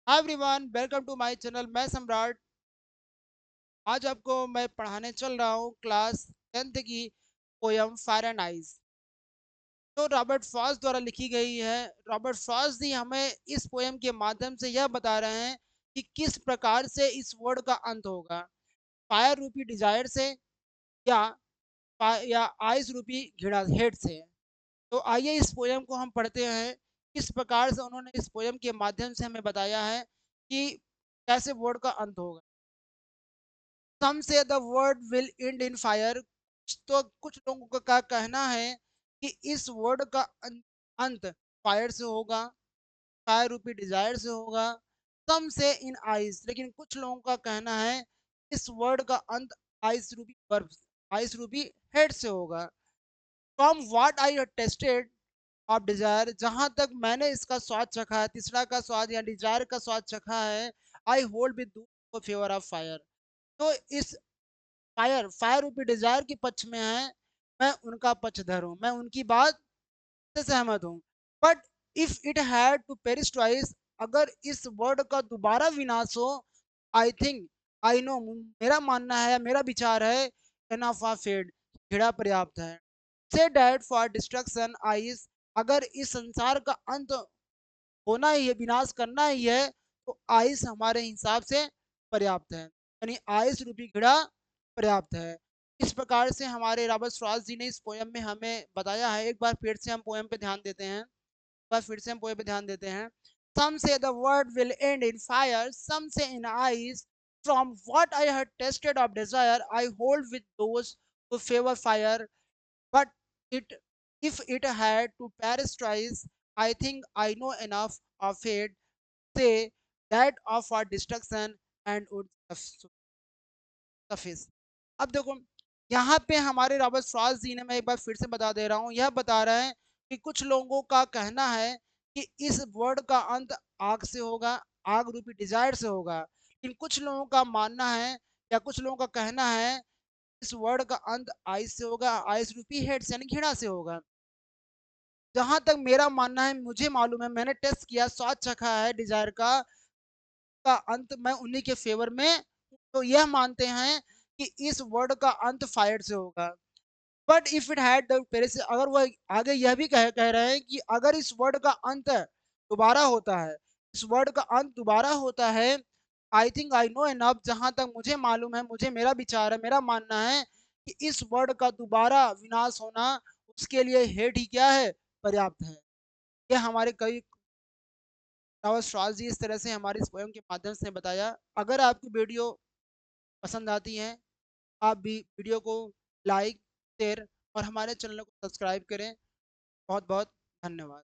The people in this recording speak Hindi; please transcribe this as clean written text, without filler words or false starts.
Hi everyone, welcome to my channel. मैं सम्राट। आज आपको मैं पढ़ाने चल रहा हूँ क्लास 10th की पोयम फायर एंड आइस। तो रॉबर्ट फ्रॉस्ट द्वारा लिखी गई है। रॉबर्ट फ्रॉस्ट जी हमें इस पोयम के माध्यम से यह बता रहे हैं कि किस प्रकार से इस वर्ड का अंत होगा, फायर रूपी डिजायर से या या आइस रूपी घिरा हेड से। तो आइए इस पोयम को हम पढ़ते हैं। किस प्रकार से उन्होंने इस पोयम के माध्यम से हमें बताया है कि कैसे वर्ड का अंत होगा। सम से the word will and in fire. तो कुछ लोगों का कहना है कि इस वर्ड का अंत फायर से होगा, फायर रूपी डिजायर से होगा। सम से इन आइस, लेकिन कुछ लोगों का कहना है इस वर्ड का अंत आइस रूपी बर्फ, आइस रूपी हेड से होगा। From what I tasted of desire, जहां तक मैंने इसका स्वाद चखा है, तीसरा का स्वाद या डिजायर का स्वाद चखा है। I hold with favour of fire. तो इस फायर फायर रूपी डिजायर के पक्ष में है, मैं उनका पक्षधर हूँ, मैं उनकी बात से सहमत हूँ। But if it had to perish twice, अगर इस वर्ड का दोबारा विनाश हो, आई थिंक आई नो, मेरा मानना है, मेरा विचार है, एनफ ऑफ फेड, घिरा पर्याप्त है। से डैड फॉर डिस्ट्रक्शन आइस, अगर इस संसार का अंत होना ही है, विनाश करना ही है, तो आइस हमारे हिसाब से पर्याप्त है, यानी आइस रूपी घड़ा पर्याप्त है। इस प्रकार से हमारे रॉबर्ट फ्रॉस्ट जी ने इस पोयम में हमें बताया है। एक बार फिर से हम पोयम पे ध्यान देते हैं, एक बार फिर से हम पोयम पे ध्यान देते हैं। सम से the वर्ld will end in fire, some say in ice. From what I had tasted of desire, I hold with those who favor fire. But it, if it had to perish twice, I think I know enough of it, say that of our destruction and would suffice. अब देखो, यहाँ पे हमारे रॉबर्ट फ्रॉस्ट जी ने, मैं एक बार फिर से बता दे रहा हूँ, यह बता रहे हैं कि कुछ लोगों का कहना है कि इस वर्ड का अंत आग से होगा, आग रूपी डिजायर से होगा। लेकिन कुछ लोगों का मानना है या कुछ लोगों का कहना है इस वर्ड का अंत आइस से होगा, आइस रूपी हेड से यानी घृणा से होगा। जहां तक मेरा मानना है, मुझे मालूम है, मैंने टेस्ट किया, स्वाद चखा है डिजायर का अंत मैं उन्हीं के फेवर में। तो यह मानते हैं कि इस वर्ड का अंत फायर से होगा। But if it had the Paris, अगर वह आगे यह भी कह रहे हैं कि अगर इस वर्ड का अंत दोबारा होता है, इस वर्ड का अंत दोबारा होता है, I think I know enough, जहां तक मुझे मालूम है, मुझे, मेरा विचार है, मेरा मानना है कि इस वर्ड का दोबारा विनाश होना, उसके लिए हेड ही क्या है, पर्याप्त है। ये हमारे कई रावत श्वास जी इस तरह से हमारे इस पोएम के माध्यम से बताया। अगर आपकी वीडियो पसंद आती है, आप भी वीडियो को लाइक, शेयर और हमारे चैनल को सब्सक्राइब करें। बहुत बहुत धन्यवाद।